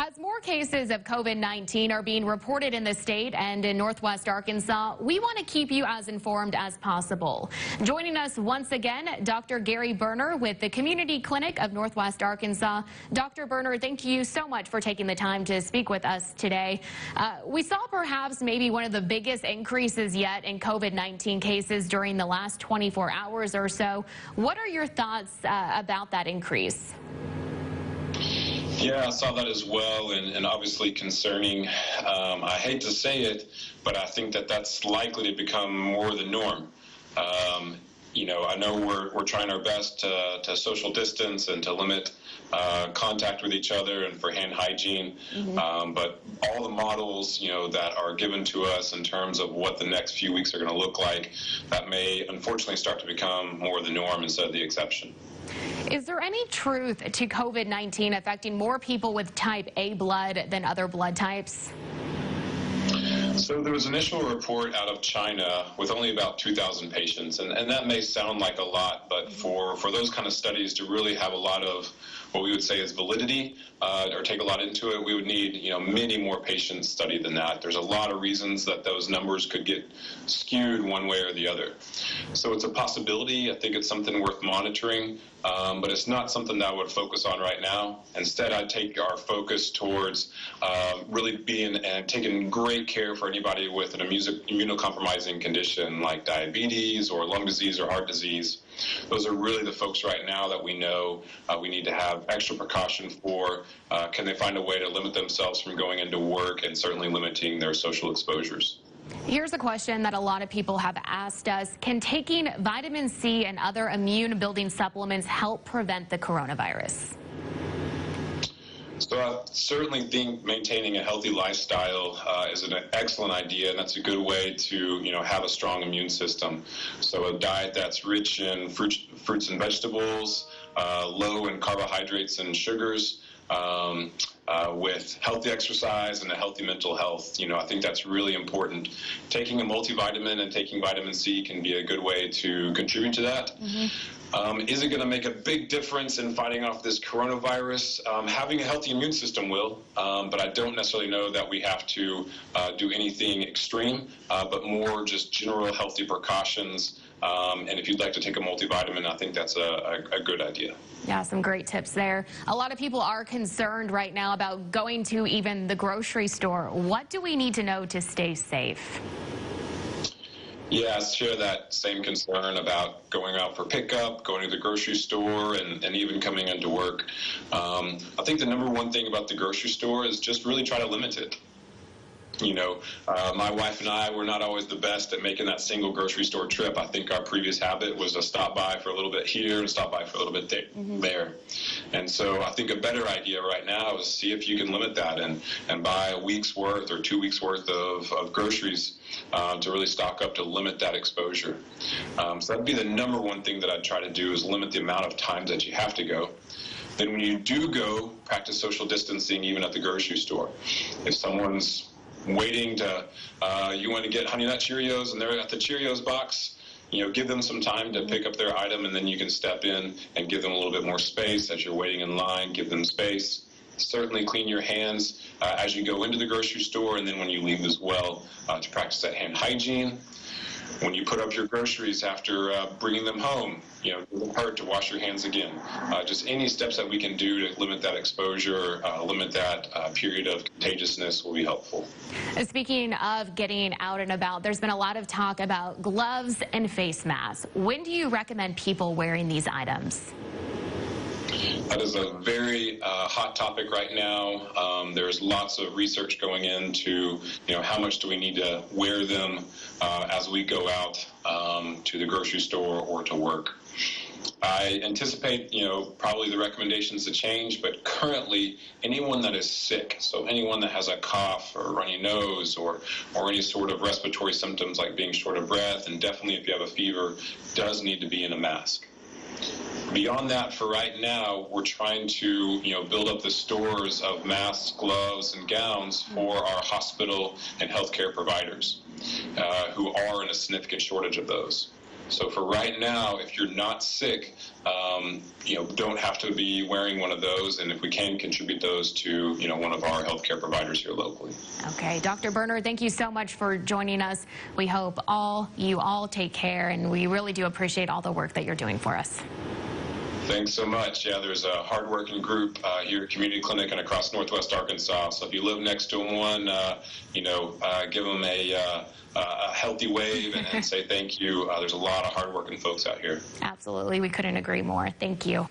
As more cases of COVID-19 are being reported in the state and in Northwest Arkansas, we want to keep you as informed as possible. Joining us once again, Dr. Gary Berner with the Community Clinic of Northwest Arkansas. Dr. Berner, thank you so much for taking the time to speak with us today. We saw perhaps maybe one of the biggest increases yet in COVID-19 cases during the last 24 hours or so. What are your thoughts about that increase? Yeah, I saw that as well, and obviously concerning. I hate to say it, but I think that that's likely to become more the norm. I know we're trying our best to social distance and to limit contact with each other and for hand hygiene, but all the models, that are given to us in terms of what the next few weeks are going to look like, that may unfortunately start to become more the norm instead of the exception. Is there any truth to COVID-19 affecting more people with type A blood than other blood types? So there was an initial report out of China with only about 2,000 patients, and that may sound like a lot, but for those kind of studies to really have a lot of what we would say is validity or take a lot into it, we would need many more patients studied than that. There's a lot of reasons that those numbers could get skewed one way or the other. So it's a possibility. I think it's something worth monitoring, but it's not something that I would focus on right now. Instead, I'd take our focus towards really being and taking great care for anybody with an immunocompromising condition like diabetes or lung disease or heart disease. Those are really the folks right now that we know we need to have extra precaution for. Can they find a way to limit themselves from going into work and certainly limiting their social exposures? Here's a question that a lot of people have asked us. Can taking vitamin C and other immune-building supplements help prevent the coronavirus? So I certainly think maintaining a healthy lifestyle is an excellent idea, and that's a good way to have a strong immune system. So a diet that's rich in fruits and vegetables, low in carbohydrates and sugars, with healthy exercise and a healthy mental health. I think that's really important. Taking a multivitamin and taking vitamin C can be a good way to contribute to that. Is it going to make a big difference in fighting off this coronavirus? Having a healthy immune system will, but I don't necessarily know that we have to do anything extreme, but more just general healthy precautions. And if you'd like to take a multivitamin, I think that's a good idea. Yeah, some great tips there. A lot of people are concerned right now about going to even the grocery store. What do we need to know to stay safe? Yeah, I share that same concern about going out for pickup, going to the grocery store, and even coming into work. I think the number one thing about the grocery store is just really try to limit it. My wife and I were not always the best at making that single grocery store trip. I think our previous habit was to stop by for a little bit here and stop by for a little bit there. And so I think a better idea right now is see if you can limit that and buy a week's worth or 2 weeks worth of groceries to really stock up to limit that exposure. So that'd be the number one thing that I'd try to do is limit the amount of times that you have to go. Then when you do go, practice social distancing even at the grocery store. If someone's waiting to, you want to get Honey Nut Cheerios and they're at the Cheerios box, give them some time to pick up their item, and then you can step in and give them a little bit more space as you're waiting in line. Give them space. Certainly clean your hands as you go into the grocery store, and then when you leave as well, to practice that hand hygiene. When you put up your groceries after bringing them home, it doesn't hurt to wash your hands again. Just any steps that we can do to limit that exposure, limit that period of contagiousness will be helpful. Speaking of getting out and about, there's been a lot of talk about gloves and face masks. When do you recommend people wearing these items? That is a very hot topic right now. There's lots of research going into, how much do we need to wear them as we go out to the grocery store or to work. I anticipate, probably the recommendations to change, but currently anyone that is sick, so anyone that has a cough or a runny nose or any sort of respiratory symptoms like being short of breath, and definitely if you have a fever, does need to be in a mask. Beyond that, for right now, we're trying to, build up the stores of masks, gloves, and gowns for our hospital and healthcare providers who are in a significant shortage of those. So for right now, if you're not sick, don't have to be wearing one of those, and if we can, contribute those to one of our healthcare providers here locally. Okay, Dr. Berner, thank you so much for joining us. We hope you all take care, and we really do appreciate all the work that you're doing for us. Thanks so much. Yeah, there's a hardworking group here at Community Clinic and across Northwest Arkansas. So if you live next to one, give them a healthy wave and say thank you. There's a lot of hardworking folks out here. Absolutely. We couldn't agree more. Thank you.